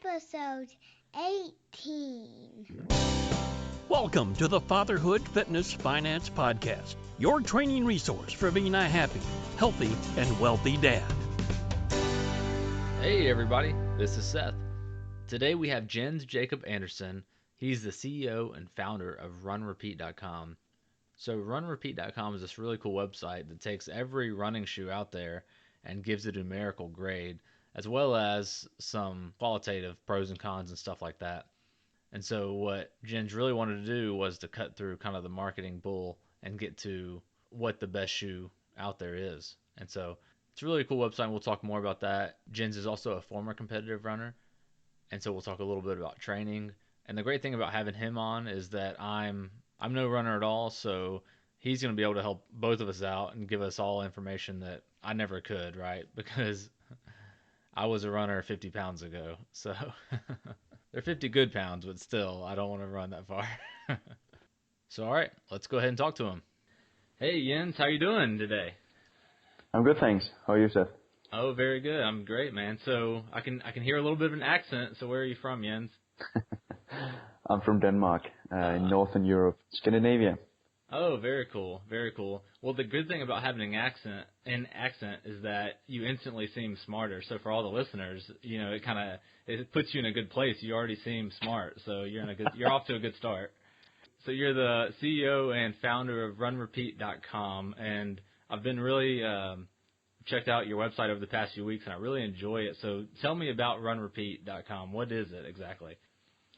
Episode 18. Welcome to the Fatherhood Fitness Finance Podcast, your training resource for being a happy, healthy, and wealthy dad. Hey everybody, this is Seth. Today we have Jakob Andersen. He's the CEO and founder of RunRepeat.com. So RunRepeat.com is this really cool website that takes every running shoe out there and gives it a numerical grade, as well as some qualitative pros and cons and stuff like that. And so what Jens really wanted to do was to cut through kind of the marketing bull and get to what the best shoe out there is. And so it's a really cool website, and we'll talk more about that. Jens is also a former competitive runner, and so we'll talk a little bit about training. And the great thing about having him on is that I'm no runner at all, so he's going to be able to help both of us out and give us all information that I never could, right? Because I was a runner 50 pounds ago, so they're 50 good pounds, but still, I don't want to run that far. So, all right, let's go ahead and talk to him. Hey, Jens, how you doing today? I'm good, thanks. How are you, Seth? Oh, very good. I'm great, man. So I can hear a little bit of an accent. So where are you from, Jens? I'm from Denmark, in Northern Europe, Scandinavia. Oh, very cool, very cool. Well, the good thing about having an accent is that you instantly seem smarter. So for all the listeners, you know, it puts you in a good place. You already seem smart, so you're off to a good start. So you're the CEO and founder of RunRepeat.com, and I've been really checked out your website over the past few weeks, and I really enjoy it. So tell me about RunRepeat.com. What is it exactly?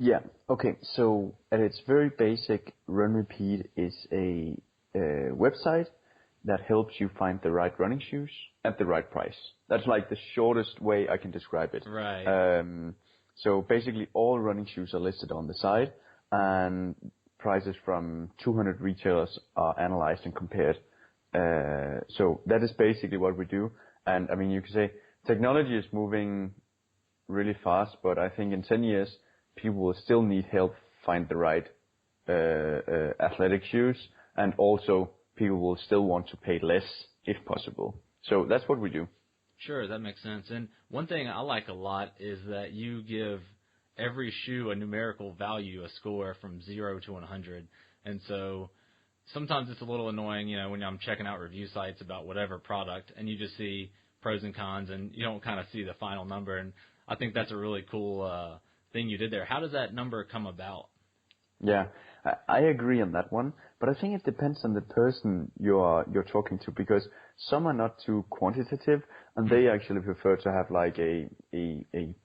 Yeah. Okay. So at its very basic, RunRepeat is a website that helps you find the right running shoes at the right price. That's like the shortest way I can describe it. Right. So basically, all running shoes are listed on the site, and prices from 200 retailers are analyzed and compared. So that is basically what we do. And I mean, you can say technology is moving really fast, but I think in 10 years, people will still need help find the right athletic shoes, and also people will still want to pay less if possible. So that's what we do. Sure, that makes sense. And one thing I like a lot is that you give every shoe a numerical value, a score from 0 to 100. And so sometimes it's a little annoying, you know, when I'm checking out review sites about whatever product and you just see pros and cons and you don't kind of see the final number. And I think that's a really cool thing you did there. How does that number come about? Yeah, I agree on that one, but I think it depends on the person you're talking to, because some are not too quantitative and they actually prefer to have like a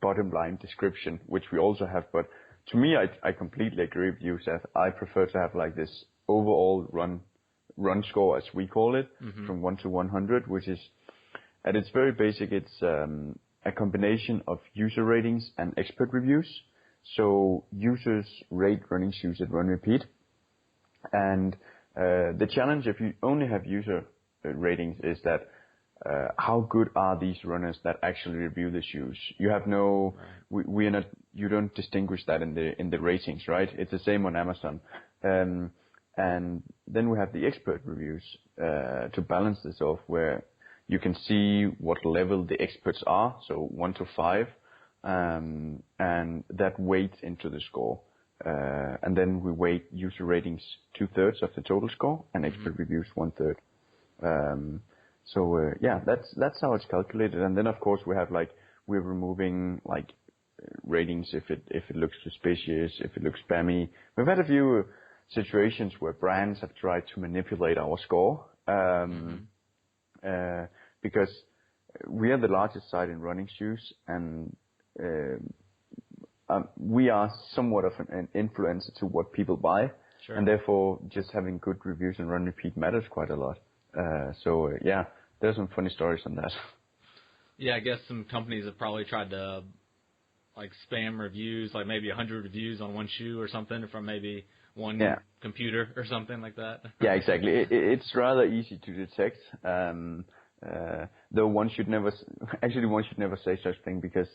bottom line description, which we also have. But to me, I completely agree with you, Seth. I prefer to have like this overall run score, as we call it, from 1 to 100, which is at its very basic. It's a combination of user ratings and expert reviews. So users rate running shoes at RunRepeat, and the challenge if you only have user ratings is that how good are these runners that actually review the shoes? You have no, we are not, you don't distinguish that in the ratings, right? It's the same on Amazon. And then we have the expert reviews to balance this off, where you can see what level the experts are, so 1 to 5, and that weights into the score. And then we weight user ratings 2/3 of the total score, and expert reviews 1/3. Yeah, that's how it's calculated. And then of course we have we're removing ratings if it looks suspicious, if it looks spammy. We've had a few situations where brands have tried to manipulate our score, because we are the largest site in running shoes, and we are somewhat of an influencer to what people buy. Sure. And therefore just having good reviews and RunRepeat matters quite a lot. Yeah, there's some funny stories on that. Yeah, I guess some companies have probably tried to spam reviews, like maybe 100 reviews on one shoe or something from maybe one computer or something like that. Yeah, exactly. It's rather easy to detect. Though one should never say such thing, because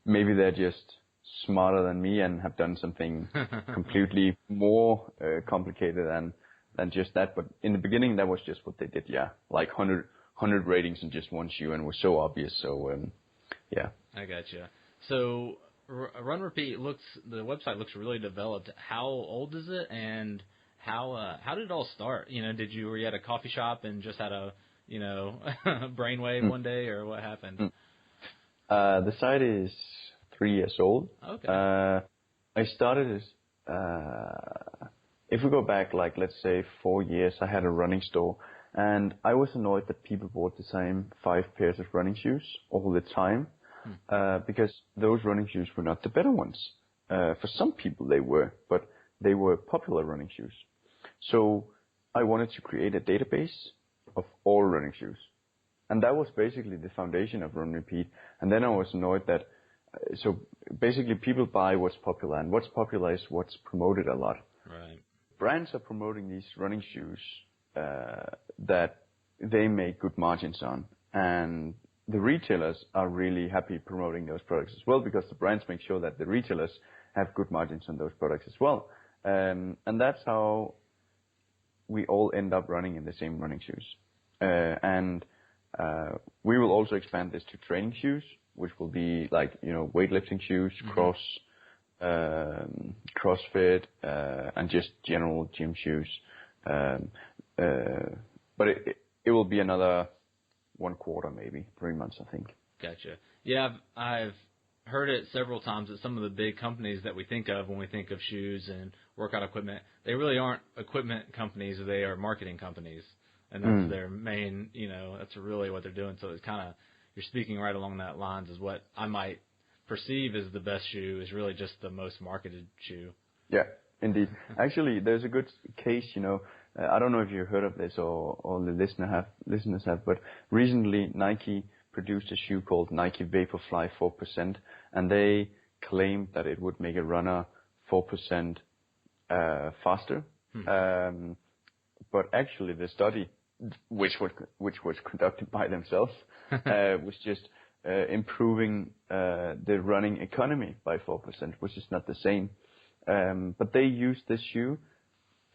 maybe they're just smarter than me and have done something completely more complicated than just that. But in the beginning, that was just what they did. Yeah, like 100 ratings in just one shoe, and it was so obvious. So Yeah. I gotcha. So RunRepeat the website looks really developed. How old is it, and how did it all start? Were you at a coffee shop and just had a brainwave one day, or what happened? The site is 3 years old. Okay. I started as, if we go back, like, let's say 4 years, I had a running store, and I was annoyed that people bought the same 5 pairs of running shoes all the time, because those running shoes were not the better ones. For some people they were, but they were popular running shoes. So I wanted to create a database of all running shoes. And that was basically the foundation of RunRepeat. And then I was annoyed that, so basically people buy what's popular, and what's popular is what's promoted a lot. Right. Brands are promoting these running shoes that they make good margins on. And the retailers are really happy promoting those products as well, because the brands make sure that the retailers have good margins on those products as well. And that's how we all end up running in the same running shoes. We will also expand this to training shoes, which will be like, weightlifting shoes, CrossFit, and just general gym shoes. But it will be another 1 quarter, maybe 3 months, I think. Gotcha. Yeah, I've heard it several times that some of the big companies that we think of when we think of shoes and workout equipment, they really aren't equipment companies, they are marketing companies. And that's their main, that's really what they're doing. So it's kind of, you're speaking right along that lines, is what I might perceive as the best shoe is really just the most marketed shoe. Yeah, indeed. Actually, there's a good case, I don't know if you heard of this or the listeners have, but recently Nike produced a shoe called Nike Vaporfly 4%, and they claimed that it would make a runner 4% faster. But actually the study, which was conducted by themselves, was just improving the running economy by 4%, which is not the same. But they used this shoe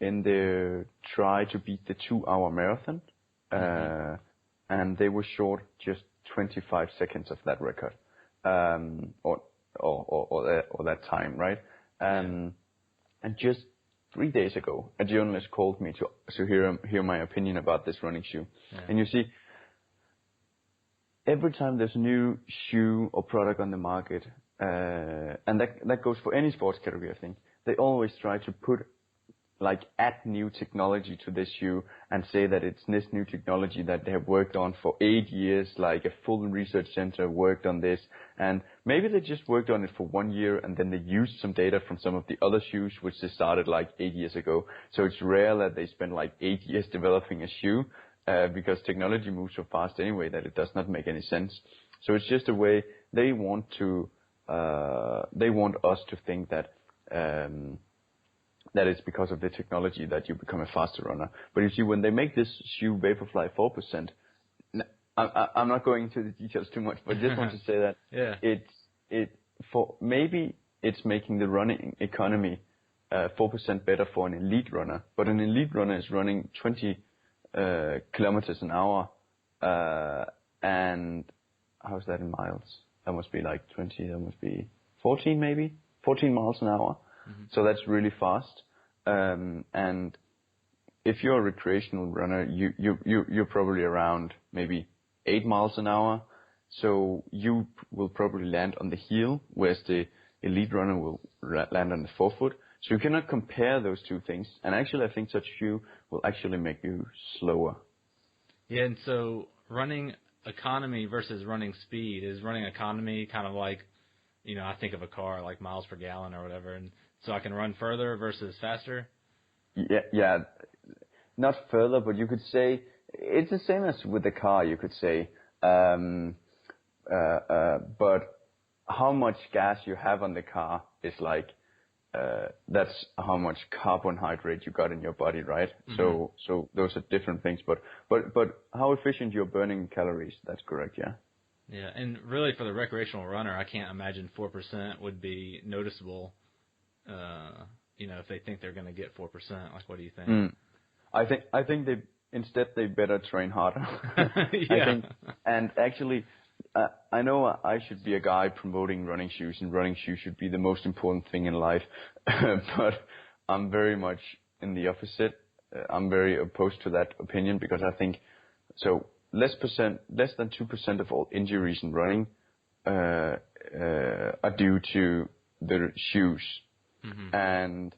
in their try to beat the 2-hour marathon, and they were short just 25 seconds of that record, or that time, right? And just 3 days ago, a journalist called me to hear my opinion about this running shoe. Yeah. And you see, every time there's a new shoe or product on the market, and that goes for any sports category, I think, they always try to add new technology to this shoe and say that it's this new technology that they have worked on for 8 years, like a full research center worked on this. And maybe they just worked on it for 1 year, and then they used some data from some of the other shoes, which they started 8 years ago. So it's rare that they spend 8 years developing a shoe, because technology moves so fast anyway that it does not make any sense. So it's just a way they want us to think that, that it's because of the technology that you become a faster runner. But you see, when they make this shoe Vaporfly 4%, I'm not going into the details too much, but just want to say that maybe it's making the running economy 4% better for an elite runner. But an elite runner is running 20 kilometers an hour, and how's that in miles? That must be 20. That must be 14, maybe 14 miles an hour. So that's really fast. And if you're a recreational runner, you're probably around maybe 8 miles an hour. So you will probably land on the heel, whereas the elite runner will land on the forefoot. So you cannot compare those two things. And actually, I think such shoe will actually make you slower. Yeah, and so running economy versus running speed, is running economy kind of like, I think of a car like miles per gallon or whatever, and so I can run further versus faster? Yeah, not further, but you could say it's the same as with the car, you could say. But how much gas you have on the car is that's how much carbohydrate you got in your body, right? So those are different things, but how efficient you're burning calories, that's correct, yeah. Yeah, and really for the recreational runner, I can't imagine 4% would be noticeable. If they think they're going to get 4%, what do you think? I think they better train harder. Yeah. I think, and actually, I know I should be a guy promoting running shoes, and running shoes should be the most important thing in life, but I'm very much in the opposite. I'm very opposed to that opinion because I think so. Less than 2% of all injuries in running are due to the shoes, and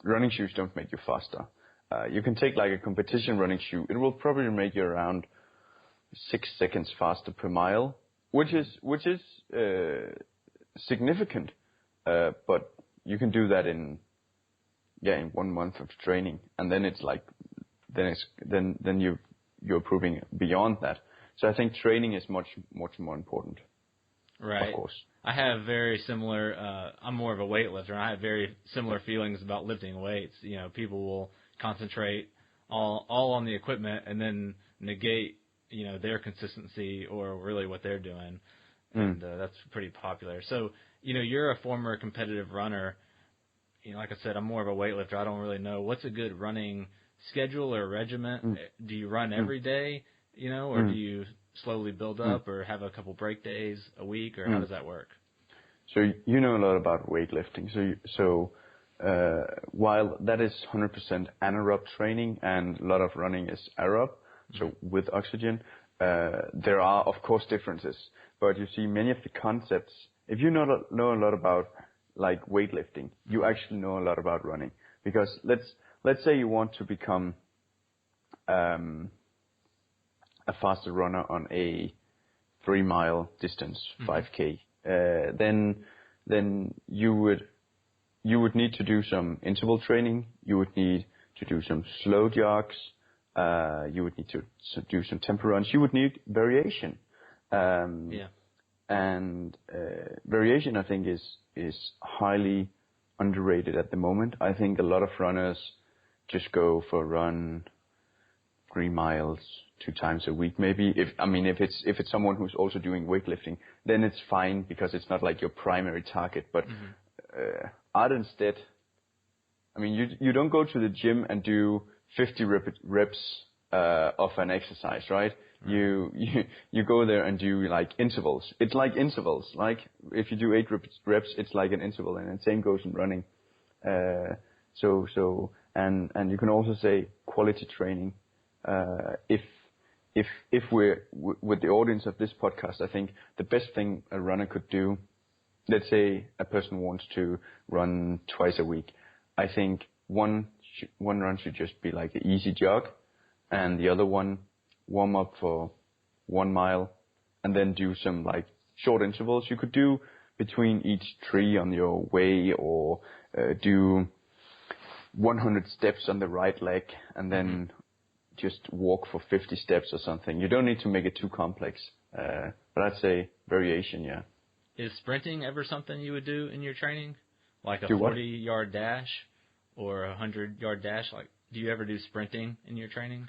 running shoes don't make you faster. You can take like a competition running shoe; it will probably make you around 6 seconds faster per mile, which is significant. But you can do that in 1 month of training, and then it's like then you're proving beyond that. So I think training is much more important. Right. Of course. I have very similar. I'm more of a weightlifter, and I have very similar feelings about lifting weights. You know, people will concentrate all on the equipment and then negate, you know, their consistency or really what they're doing, and that's pretty popular. So, you know, you're a former competitive runner. You know, like I said, I'm more of a weightlifter. I don't really know what's a good running schedule or regiment. Do you run every day, you know, or do you slowly build up or have a couple break days a week, or how does that work? So you know a lot about weightlifting. So while that is 100% anaerob training and a lot of running is aerob, so with oxygen, there are of course differences. But you see many of the concepts. If you know a lot about like weightlifting, you actually know a lot about running. Because let's say you want to become a faster runner on a 3-mile distance, 5K, then you would need to do some interval training. You would need to do some slow jogs. You would need to do some tempo runs. You would need variation. And variation, I think, is highly underrated at the moment. I think a lot of runners just go for a run 3 miles 2 times a week, maybe. If it's someone who's also doing weightlifting, then it's fine because it's not like your primary target. But I'd instead, I mean, you don't go to the gym and do 50 reps of an exercise, right? You go there and do like intervals. It's like intervals. Like if you do 8 reps, it's like an interval, and the same goes in running. So you can also say quality training. If we're with the audience of this podcast, I think the best thing a runner could do, let's say a person wants to run twice a week, I think one run should just be like an easy jog, and the other one warm up for 1 mile, and then do some like short intervals. You could do between each tree on your way, or do 100 steps on the right leg, and then just walk for 50 steps or something. You don't need to make it too complex. But I'd say variation, yeah. Is sprinting ever something you would do in your training? Like a Do what? 40-yard dash or a 100-yard dash? Like, do you ever do sprinting in your training?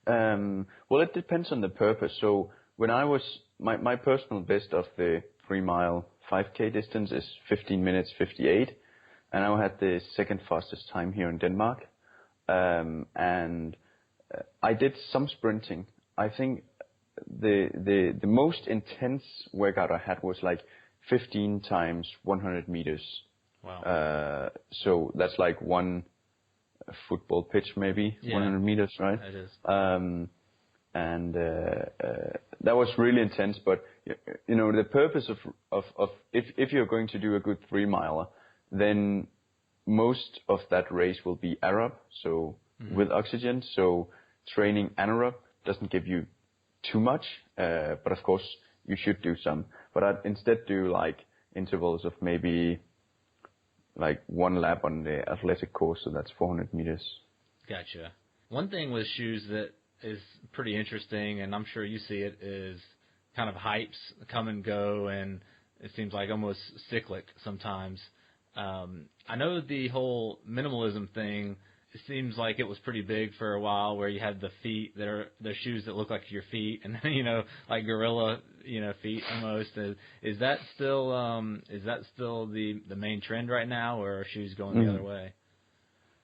Well, it depends on the purpose. So when I was, my personal best of the 3-mile 5K distance is 15 minutes 58. And I had the second fastest time here in Denmark. And I did some sprinting. I think the most intense workout I had was like 15 times 100 meters. Wow. So that's like one football pitch, maybe 100 meters, right? That is. And that was really intense. But you know, the purpose of if you're going to do a good 3-miler, then most of that race will be aerob, so with oxygen. So training anaerob doesn't give you too much, but of course you should do some. But I'd instead do like intervals of maybe like 1 lap on the athletic course, so that's 400 meters. Gotcha. One thing with shoes that is pretty interesting, and I'm sure you see it, is kind of hypes come and go, and it seems like almost cyclic sometimes. I know the whole minimalism thing, it seems like it was pretty big for a while, where you had the feet that are the shoes that look like your feet, and you know, like gorilla, you know, feet almost. Is that still the main trend right now, or are shoes going the other way?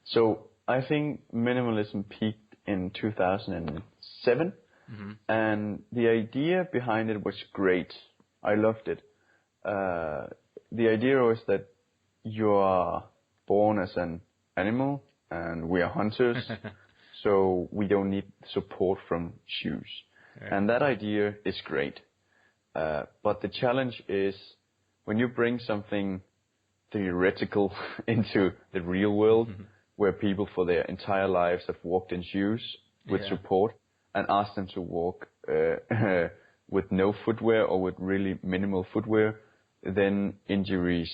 So I think minimalism peaked in 2007, And the idea behind it was great. I loved it. The idea was that you are born as an animal, and we are hunters, so we don't need support from shoes. Right. And that idea is great. But the challenge is when you bring something theoretical into the real world, where people for their entire lives have walked in shoes with support, and ask them to walk with no footwear or with really minimal footwear, then injuries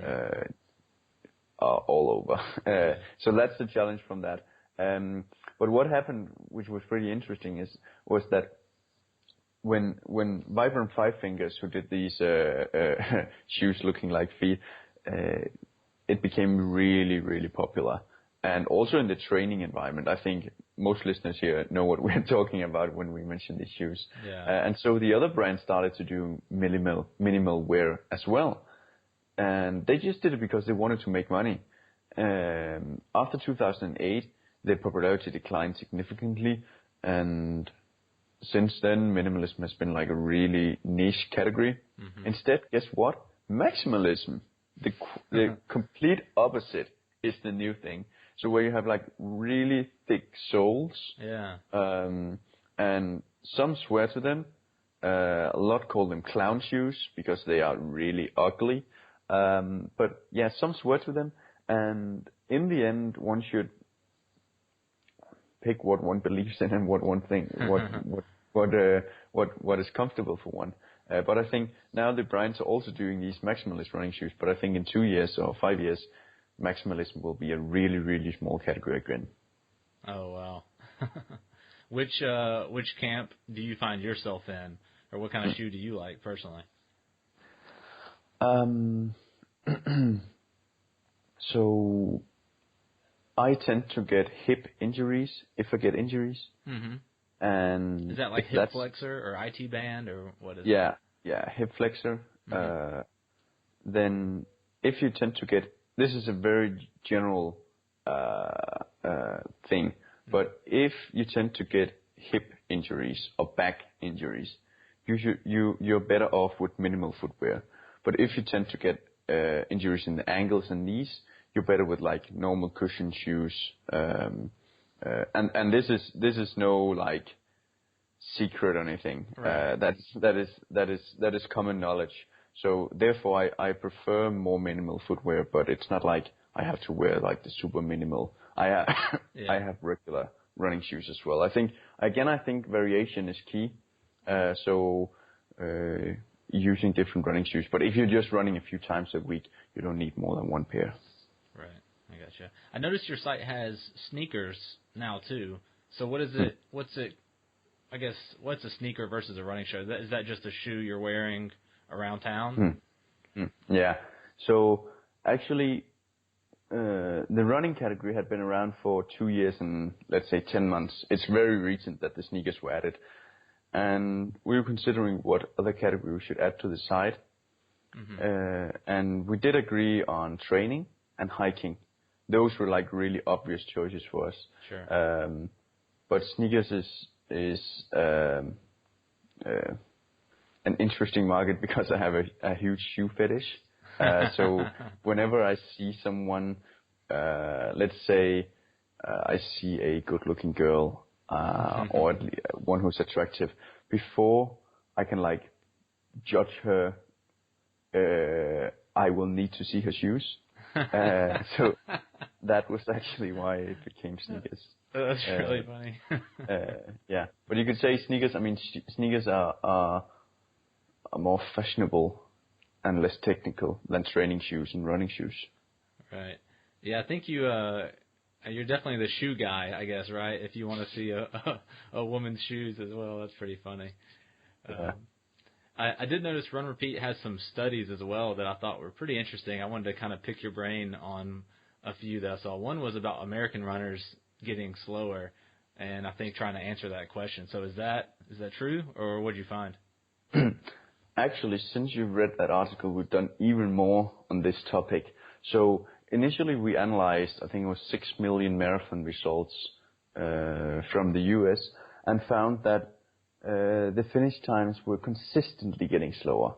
are all over. So that's the challenge from that. But what happened, which was pretty interesting, was that when Vibram Five Fingers, who did these shoes looking like feet, it became really, really popular. And also in the training environment, I think most listeners here know what we're talking about when we mention these shoes. Yeah. And so the other brands started to do minimal wear as well. And they just did it because they wanted to make money. After 2008, their popularity declined significantly. And since then, minimalism has been like a really niche category. Instead, guess what? Maximalism, the complete opposite, is the new thing. So where you have like really thick soles, and some swear to them. A lot call them clown shoes because they are really ugly. But yeah, some swear to them, and in the end, one should pick what one believes in and what one thinks, what is comfortable for one. But I think now the brands are also doing these maximalist running shoes. But I think in 2 years or 5 years, maximalism will be a really, really small category again. Oh wow! Which camp do you find yourself in, or what kind of shoe do you like personally? So I tend to get hip injuries if I get injuries. And is that like hip flexor or IT band or what is it? Yeah, hip flexor. Then if you tend to get, this is a very general thing, but if you tend to get hip injuries or back injuries, you're better off with minimal footwear. But if you tend to get injuries in the ankles and knees, you're better with like normal cushion shoes. And this is no like secret or anything. Right. That is common knowledge. So therefore, I prefer more minimal footwear, but it's not like I have to wear like the super minimal. I have regular running shoes as well. I think variation is key. So using different running shoes. But if you're just running a few times a week, you don't need more than one pair. Right, I gotcha. I noticed your site has sneakers now too. So what is it? What's a sneaker versus a running shoe? Is that just a shoe you're wearing around town? Yeah. So actually, the running category had been around for 2 years and let's say 10 months. It's very recent that the sneakers were added. And we were considering what other category we should add to the site. And we did agree on training and hiking. Those were like really obvious choices for us. Sure. But sneakers is an interesting market because I have a huge shoe fetish. So whenever I see someone, let's say I see a good-looking girl or one who's attractive, before I can like judge her, I will need to see her shoes. So that was actually why it became sneakers. That's really funny. Yeah, but you could say sneakers. I mean, sneakers are more fashionable and less technical than training shoes and running shoes. Right. Yeah, I think you're definitely the shoe guy, I guess, right? If you want to see a woman's shoes as well, that's pretty funny. Yeah. I did notice RunRepeat has some studies as well that I thought were pretty interesting. I wanted to kind of pick your brain on a few that I saw. One was about American runners getting slower, and I think trying to answer that question. So is that true, or what did you find? Actually, since you've read that article, we've done even more on this topic. So initially we analyzed, I think it was 6 million marathon results from the US, and found that the finish times were consistently getting slower.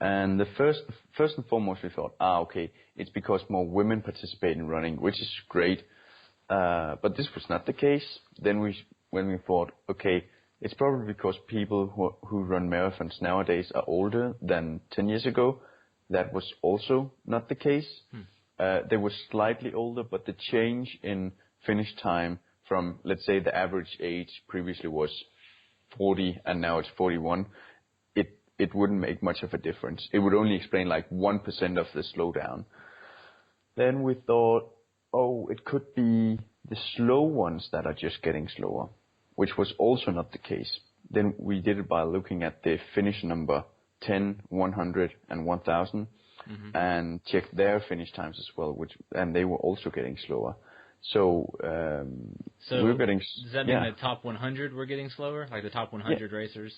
And the first and foremost, we thought, okay, it's because more women participate in running, which is great. But this was not the case. Then when we thought, okay, it's probably because people who run marathons nowadays are older than 10 years ago. That was also not the case. They were slightly older, but the change in finish time from, let's say, the average age previously was 40 and now it's 41, it wouldn't make much of a difference. It would only explain like 1% of the slowdown. Then we thought, it could be the slow ones that are just getting slower, which was also not the case. Then we did it by looking at the finish number 10, 100, and 1000, and checked their finish times as well, and they were also getting slower. So we're getting. Does that mean the top 100 were getting slower, like the top 100 racers?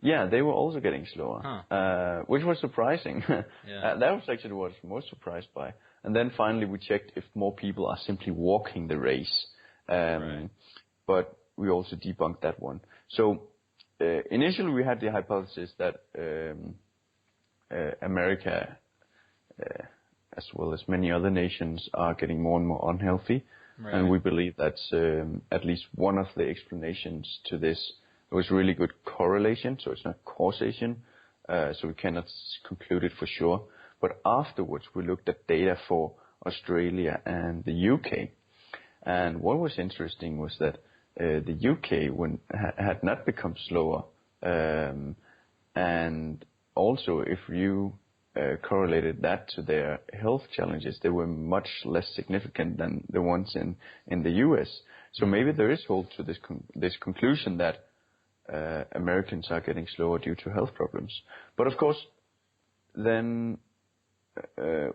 Yeah, they were also getting slower, which was surprising. That was actually what I was most surprised by. And then finally we checked if more people are simply walking the race. But we also debunked that one. So initially we had the hypothesis that America, as well as many other nations, are getting more and more unhealthy. And we believe that's at least one of the explanations to this. It was really good correlation, so it's not causation, so we cannot conclude it for sure. But afterwards, we looked at data for Australia and the UK. And what was interesting was that the UK had not become slower. And also, if you correlated that to their health challenges, they were much less significant than the ones in the US. So maybe there is hold to this conclusion that Americans are getting slower due to health problems. But of course, then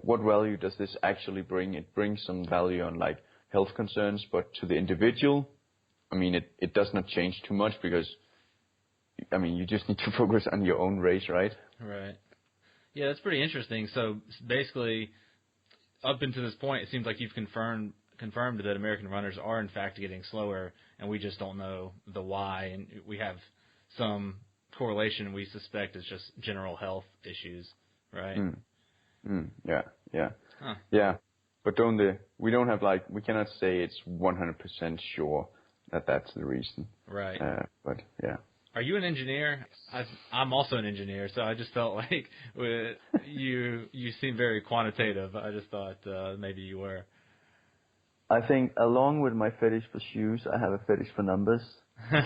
what value does this actually bring? It brings some value on like health concerns, but to the individual, I mean, it does not change too much because, I mean, you just need to focus on your own race, right? Right. Yeah, that's pretty interesting. So basically, up until this point, it seems like you've confirmed that American runners are in fact getting slower, and we just don't know the why, and we have some correlation we suspect is just general health issues, right? Yeah. But we don't have we cannot say it's 100% sure that that's the reason. Right. But yeah. Are you an engineer? I'm also an engineer, so I just felt like you seem very quantitative. I just thought maybe you were. I think along with my fetish for shoes, I have a fetish for numbers.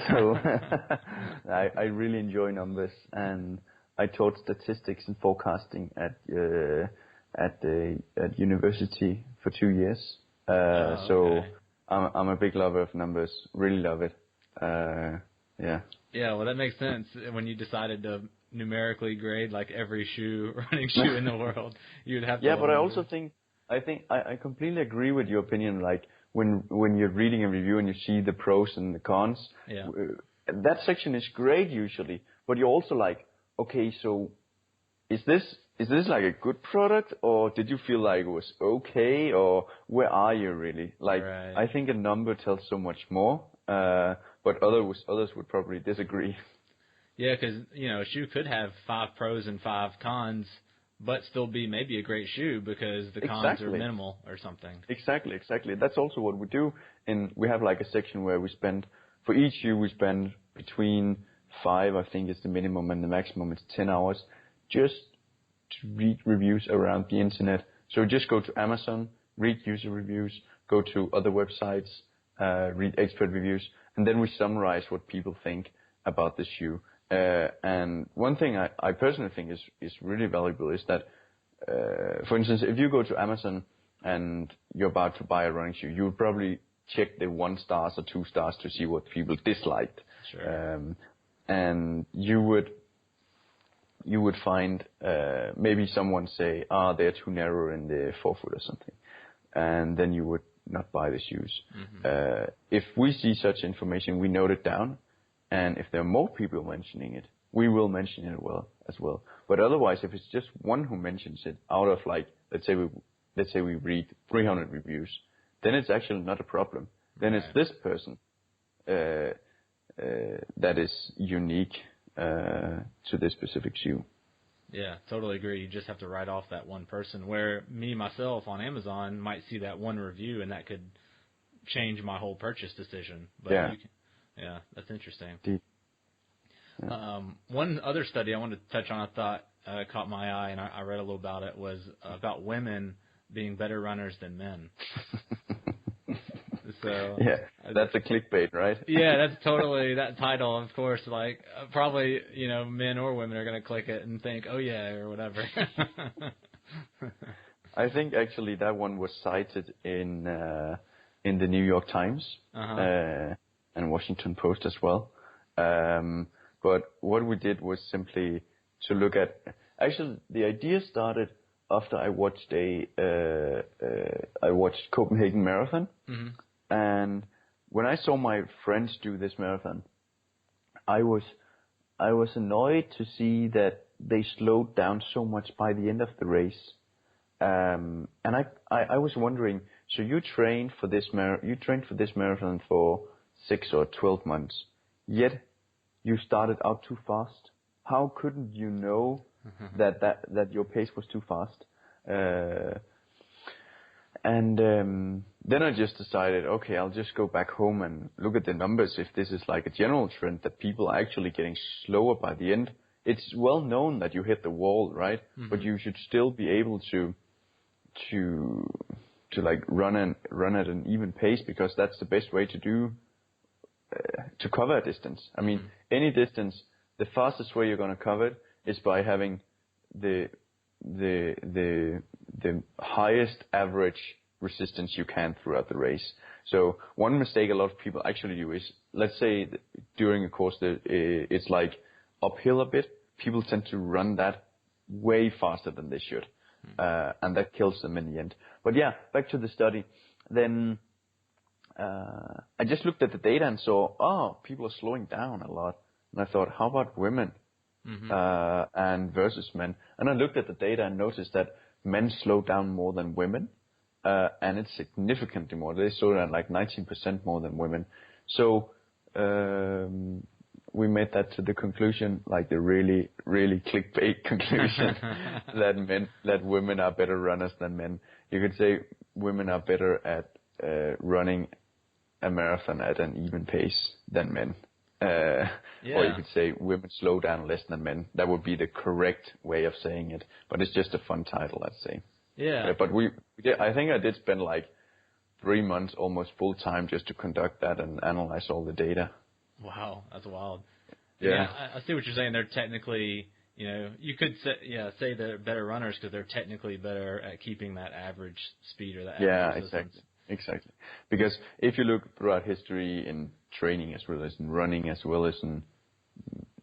So I really enjoy numbers, and I taught statistics and forecasting at university for 2 years. So I'm a big lover of numbers. Really love it. Yeah. Yeah, well, that makes sense. When you decided to numerically grade like every running shoe in the world, you'd have to. Yeah, but I also think I completely agree with your opinion. Like when you're reading a review and you see the pros and the cons, that section is great usually. But you're also like, okay, so is this like a good product, or did you feel like it was okay, or where are you really? Like, I think a number tells so much more. But others would probably disagree. Yeah, because a shoe could have 5 pros and 5 cons, but still be maybe a great shoe because the cons are minimal or something. Exactly. That's also what we do. And we have like a section where for each shoe we spend between 5, I think is the minimum, and the maximum is 10 hours, just to read reviews around the internet. So just go to Amazon, read user reviews, go to other websites, read expert reviews, and then we summarize what people think about the shoe. And one thing I personally think is really valuable is that, for instance, if you go to Amazon and you're about to buy a running shoe, you would probably check the 1 stars or 2 stars to see what people disliked. Sure. And you would find maybe someone say, they're too narrow in the forefoot or something, and then you would not buy the shoes. If we see such information, we note it down, and if there are more people mentioning it, we will mention it as well. But otherwise, if it's just one who mentions it out of let's say we read 300 reviews, then it's actually not a problem. Then it's this person that is unique to this specific shoe. Yeah, totally agree. You just have to write off that one person, where me, myself, on Amazon might see that one review, and that could change my whole purchase decision. But yeah, that's interesting. Yeah. One other study I wanted to touch on, I thought caught my eye, and I read a little about it, was about women being better runners than men. So yeah, that's a clickbait, right? Yeah, that's totally that title. Of course, like probably men or women are going to click it and think, oh yeah, or whatever. I think actually that one was cited in the New York Times and Washington Post as well. But what we did was simply to look at. Actually, the idea started after I watched Copenhagen Marathon. Mm-hmm. And when I saw my friends do this marathon, I was annoyed to see that they slowed down so much by the end of the race. And I was wondering, so you trained for this marathon for 6 or 12 months, yet you started out too fast. How couldn't you know that your pace was too fast? And then I just decided, okay, I'll just go back home and look at the numbers. If this is like a general trend that people are actually getting slower by the end, it's well known that you hit the wall, right? Mm-hmm. But you should still be able to like run at an even pace, because that's the best way to do to cover a distance. I mean, any distance, the fastest way you're going to cover it is by having the highest average resistance you can throughout the race. So one mistake a lot of people actually do is, let's say during a course that it's like uphill a bit, people tend to run that way faster than they should, and that kills them in the end. But yeah, back to the study. Then I just looked at the data and saw, people are slowing down a lot. And I thought, how about women? And versus men. And I looked at the data and noticed that men slow down more than women, and it's significantly more. They slow down like 19% more than women. So we made that to the conclusion, like the really, really clickbait conclusion, that women are better runners than men. You could say women are better at running a marathon at an even pace than men. Or you could say women slow down less than men. That would be the correct way of saying it. But it's just a fun title, I'd say. Yeah. But I think I did spend like 3 months almost full time just to conduct that and analyze all the data. Wow, that's wild. Yeah, I see what you're saying. They're technically, you could say they're better runners because they're technically better at keeping that average speed or that average resistance. Exactly. Because if you look throughout history in training as well as in running as well as in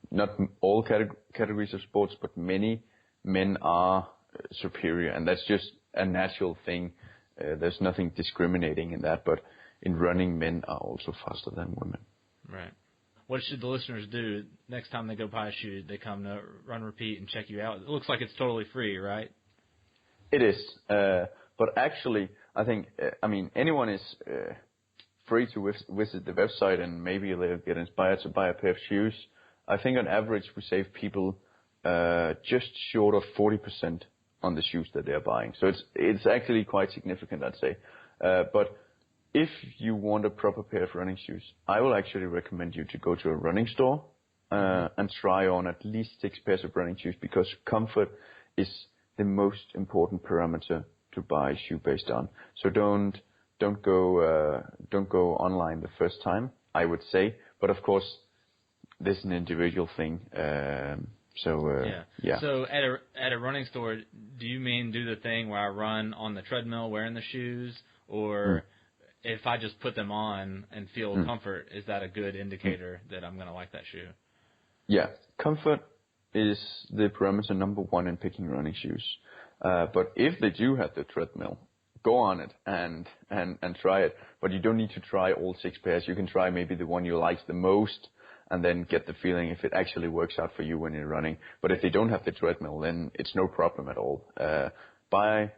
not all categories of sports, but many men are superior, and that's just a natural thing. There's nothing discriminating in that, but in running, men are also faster than women. Right. What should the listeners do next time they go buy a shoe? They come to Run Repeat and check you out. It looks like it's totally free, right? It is. But actually, I think, anyone is free to visit the website, and maybe they'll get inspired to buy a pair of shoes. I think on average we save people just short of 40% on the shoes that they're buying. So it's actually quite significant, I'd say. But if you want a proper pair of running shoes, I will actually recommend you to go to a running store and try on at least 6 pairs of running shoes, because comfort is the most important parameter to buy a shoe based on. So don't go online the first time, I would say. But of course, this is an individual thing. So at a running store, do you mean do the thing where I run on the treadmill wearing the shoes, or if I just put them on and feel comfort, is that a good indicator that I'm going to like that shoe? Yeah, comfort is the parameter number 1 in picking running shoes. But if they do have the treadmill, go on it and try it. But you don't need to try all 6 pairs. You can try maybe the one you like the most, and then get the feeling if it actually works out for you when you're running. But if they don't have the treadmill, then it's no problem at all. Buy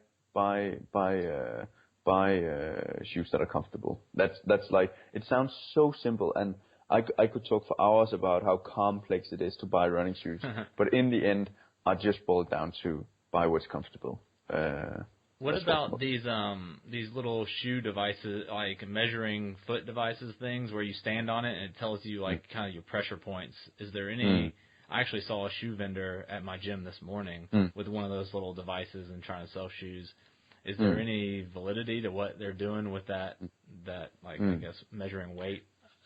shoes that are comfortable. That's like, it sounds so simple, and I could talk for hours about how complex it is to buy running shoes, but in the end, I just boil it down to buy what's comfortable. What about these little shoe devices, like measuring foot devices things, where you stand on it and it tells you like kind of your pressure points? Is there any? I actually saw a shoe vendor at my gym this morning with one of those little devices and trying to sell shoes. Is there any validity to what they're doing with that like I guess measuring weight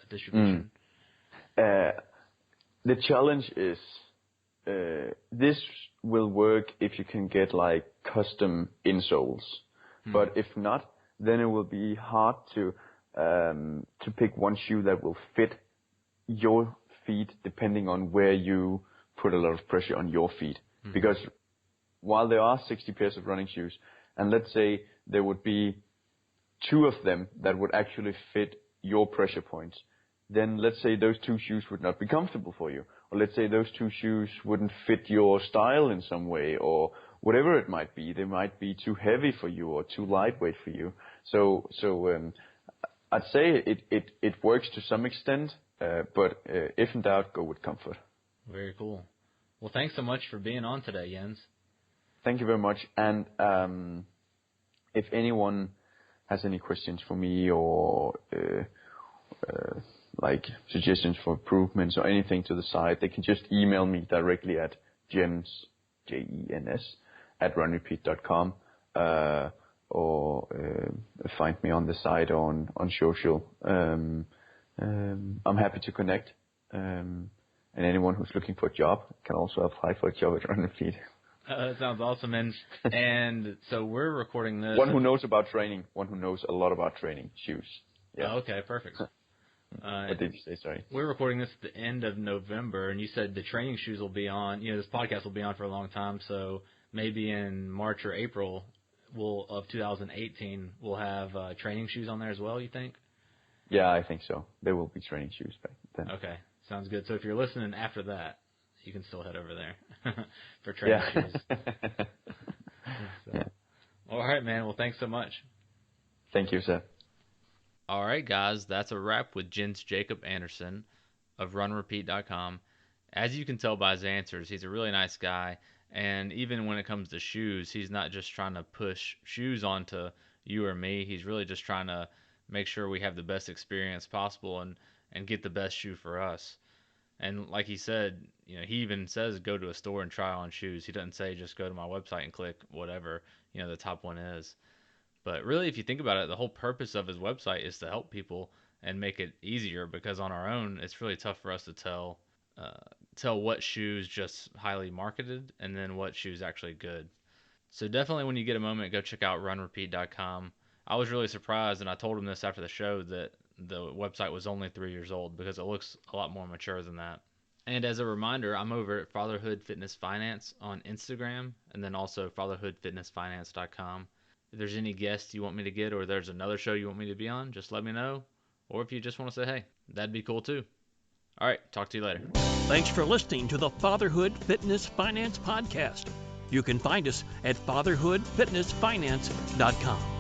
distribution? The challenge is this will work if you can get like custom insoles, but if not, then it will be hard to pick one shoe that will fit your feet depending on where you put a lot of pressure on your feet. Because while there are 60 pairs of running shoes, and let's say there would be 2 of them that would actually fit your pressure points, then let's say those 2 shoes would not be comfortable for you. Or let's say those 2 shoes wouldn't fit your style in some way, or whatever it might be. They might be too heavy for you or too lightweight for you. So I'd say it works to some extent, but if in doubt, go with comfort. Very cool. Well, thanks so much for being on today, Jens. Thank you very much. And if anyone has any questions for me or like suggestions for improvements or anything to the site, they can just email me directly at Jens, Jens, @runrepeat.com, or find me on the site on social. I'm happy to connect, and anyone who's looking for a job can also apply for a job at RunRepeat. That sounds awesome. And so we're recording this. One who knows about training, one who knows a lot about training shoes. Yeah. Oh, okay, perfect. What did you say? Sorry. We're recording this at the end of November, and you said the training shoes will be on. This podcast will be on for a long time, so maybe in March or April of 2018, we'll have training shoes on there as well, you think? Yeah, I think so. There will be training shoes back then. Okay, sounds good. So if you're listening after that, you can still head over there for training shoes. Yeah. All right, man. Well, thanks so much. Thank you, Seth. All right, guys. That's a wrap with Jens Jakob Andersen of RunRepeat.com. As you can tell by his answers, he's a really nice guy. And even when it comes to shoes, he's not just trying to push shoes onto you or me. He's really just trying to make sure we have the best experience possible and get the best shoe for us. And like he said, he even says go to a store and try on shoes. He doesn't say just go to my website and click whatever, the top one is. But really, if you think about it, the whole purpose of his website is to help people and make it easier, because on our own, it's really tough for us to tell what shoes just highly marketed and then what shoes actually good. So definitely when you get a moment, go check out RunRepeat.com. I was really surprised, and I told him this after the show, that the website was only 3 years old, because it looks a lot more mature than that. And as a reminder, I'm over at Fatherhood Fitness Finance on Instagram, and then also fatherhoodfitnessfinance.com. If there's any guests you want me to get, or there's another show you want me to be on, just let me know. Or if you just want to say hey, that'd be cool too. All right, talk to you later. Thanks for listening to the Fatherhood Fitness Finance Podcast. You can find us at fatherhoodfitnessfinance.com.